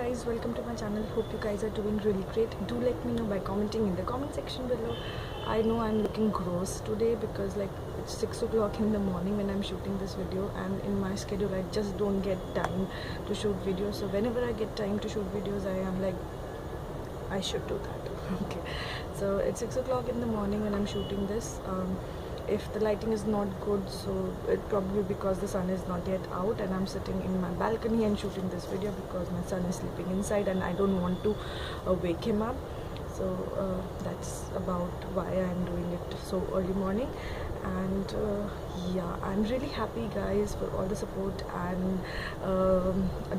guys, welcome to my channel. Hope you guys are doing really great. Do let me know by commenting in the comment section below. I know I'm looking gross today because like it's 6 o'clock in the morning when I'm shooting this video, and in my schedule I just don't get time to shoot videos. So whenever I get time to shoot videos, I am like, I should do that. Okay, so it's 6 o'clock in the morning when I'm shooting this. If the lighting is not good, so it probably because the sun is not yet out and I'm sitting in my balcony and shooting this video because my son is sleeping inside and I don't want to wake him up. So that's about why I'm doing it so early morning. And yeah, I'm really happy guys for all the support and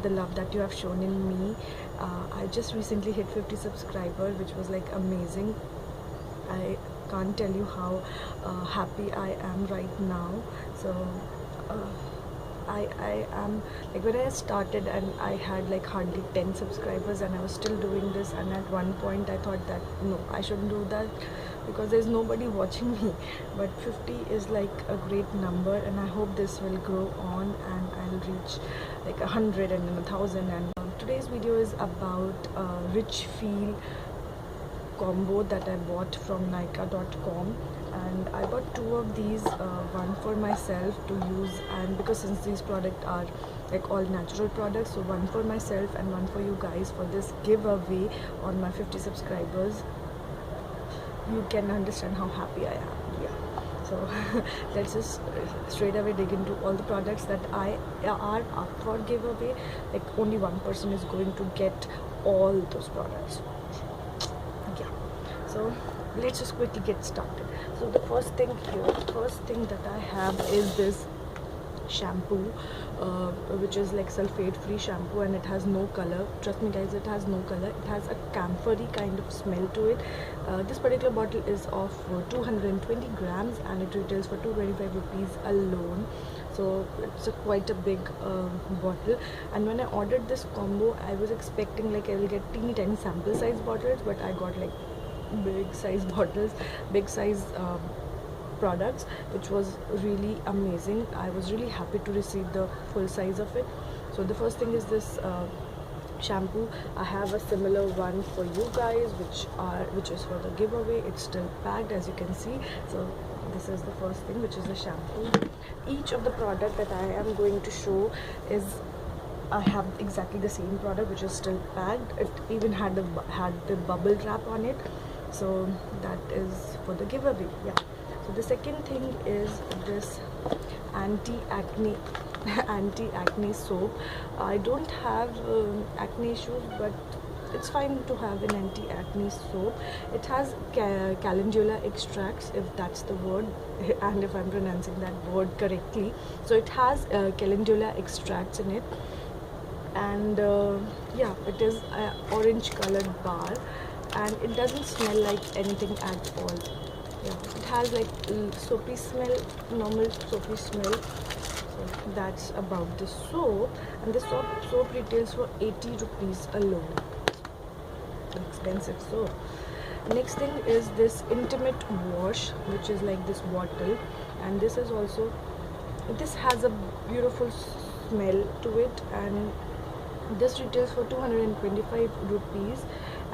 the love that you have shown in me. I just recently hit 50 subscribers, which was like amazing. I can't tell you how happy I am right now. So I am like, when I started and I had like hardly 10 subscribers and I was still doing this, and at one point I thought that no, I shouldn't do that because there's nobody watching me. But 50 is like a great number, and I hope this will grow on and I'll reach like 100 and then 1,000. And today's video is about Rich Feel combo that I bought from Nykaa.com, and I bought two of these, one for myself to use, and because since these products are like all natural products, so one for myself and one for you guys for this giveaway on my 50 subscribers. You can understand how happy I am. Yeah, so let's just straight away dig into all the products that are up for giveaway. Like only one person is going to get all those products. So let's just quickly get started. So the first thing that I have is this shampoo, which is like sulfate free shampoo, and it has no color. Trust me guys, it has no color. It has a camphory kind of smell to it. This particular bottle is of 220 grams and it retails for 225 rupees alone. So it's quite a big bottle. And when I ordered this combo, I was expecting like I will get teeny tiny sample size bottles, but I got like big size bottles, big size products, which was really amazing. I was really happy to receive the full size of it. So the first thing is this shampoo. I have a similar one for you guys, which is for the giveaway. It's still packed, as you can see. So this is the first thing, which is the shampoo. Each of the product that I am going to show is, I have exactly the same product which is still packed. It even had the bubble wrap on it. So that is for the giveaway. Yeah. So the second thing is this anti-acne soap. I don't have acne issues, but it's fine to have an anti-acne soap. It has calendula extracts, if that's the word, and if I'm pronouncing that word correctly. So it has calendula extracts in it, and yeah, it is an orange colored bar, and it doesn't smell like anything at all. Yeah, it has like soapy smell, normal soapy smell. So that's about the soap, and the soap retails for 80 rupees alone. Expensive soap. Next thing is this intimate wash, which is like this bottle, and this is also, this has a beautiful smell to it, and this retails for 225 rupees,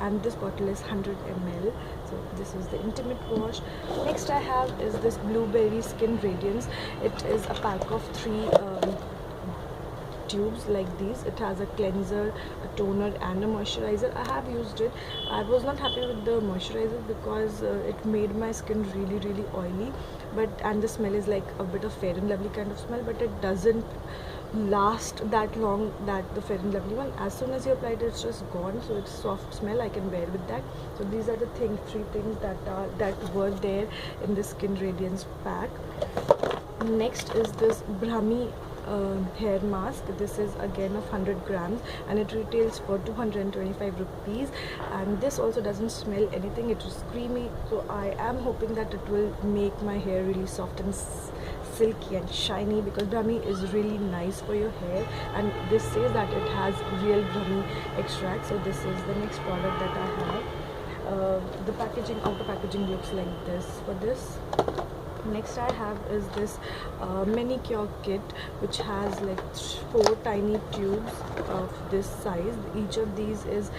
and this bottle is 100 ml. So this is the intimate wash. Next I have is this blueberry skin radiance. It is a pack of 3 tubes like these. It has a cleanser, a toner and a moisturizer. I have used it. I was not happy with the moisturizer because it made my skin really oily, and the smell is like a bit of Fair and Lovely kind of smell, but it doesn't last that long, that the Fair and Lovely one. As soon as you apply it, it's just gone. So it's soft smell, I can wear with that. So these are the 3 things that were there in the skin radiance pack. Next is this Brahmi hair mask. This is again of 100 grams and it retails for 225 rupees, and this also doesn't smell anything. It is creamy, so I am hoping that it will make my hair really soft and silky and shiny, because Brahmi is really nice for your hair, and this says that it has real Brahmi extract. So this is the next product that I have. The packaging, outer packaging looks like this for this. Next I have is this manicure kit, which has like 4 tiny tubes of this size. Each of these is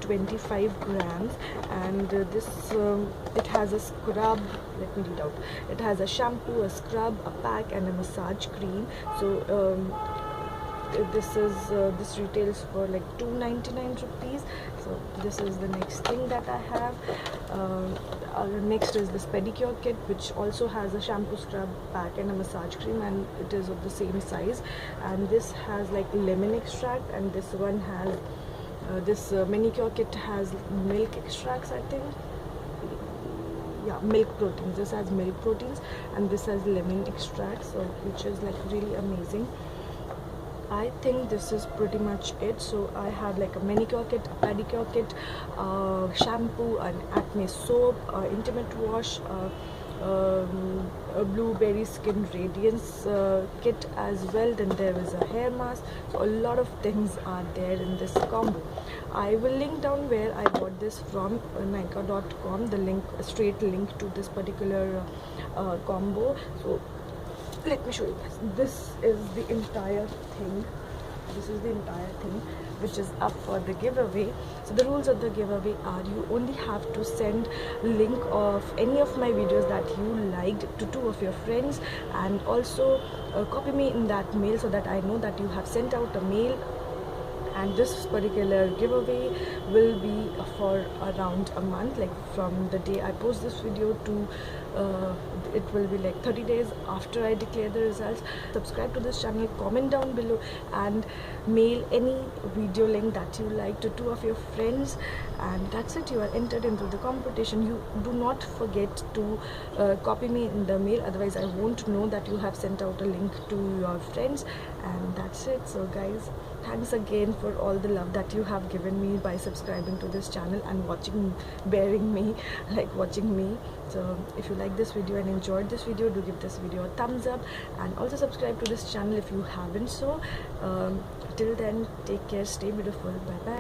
25 grams, and it has a scrub. Let me read out. It has a shampoo, a scrub, a pack, and a massage cream. So this retails for like 299 rupees. So this is the next thing that I have. Next is this pedicure kit, which also has a shampoo, scrub, pack, and a massage cream, and it is of the same size. And this has like lemon extract, and this one has this manicure kit has milk extracts, I think. Yeah, milk proteins. This has milk proteins, and this has lemon extract, so which is like really amazing. I think this is pretty much it. So I have like a manicure kit, a pedicure kit, shampoo, an acne soap, intimate wash, a blueberry skin radiance kit as well. Then there is a hair mask. So a lot of things are there in this combo. I will link down where I bought this from, Nykaa.com, the link, straight link to this particular combo. So let me show you guys. This is the entire thing. Which is up for the giveaway. So the rules of the giveaway are: you only have to send link of any of my videos that you liked to 2 of your friends, and also copy me in that mail so that I know that you have sent out a mail. And this particular giveaway will be for around a month, like from the day I post this video to it will be like 30 days after I declare the results. Subscribe to this channel, comment down below, and mail any video link that you like to 2 of your friends, and that's it. You are entered into the competition. You do not forget to copy me in the mail, otherwise I won't know that you have sent out a link to your friends. And that's it. So guys, thanks again for all the love that you have given me by subscribing to this channel and watching me. So if you like this video and enjoyed this video, do give this video a thumbs up, and also subscribe to this channel if you haven't. So till then, take care, stay beautiful, bye bye.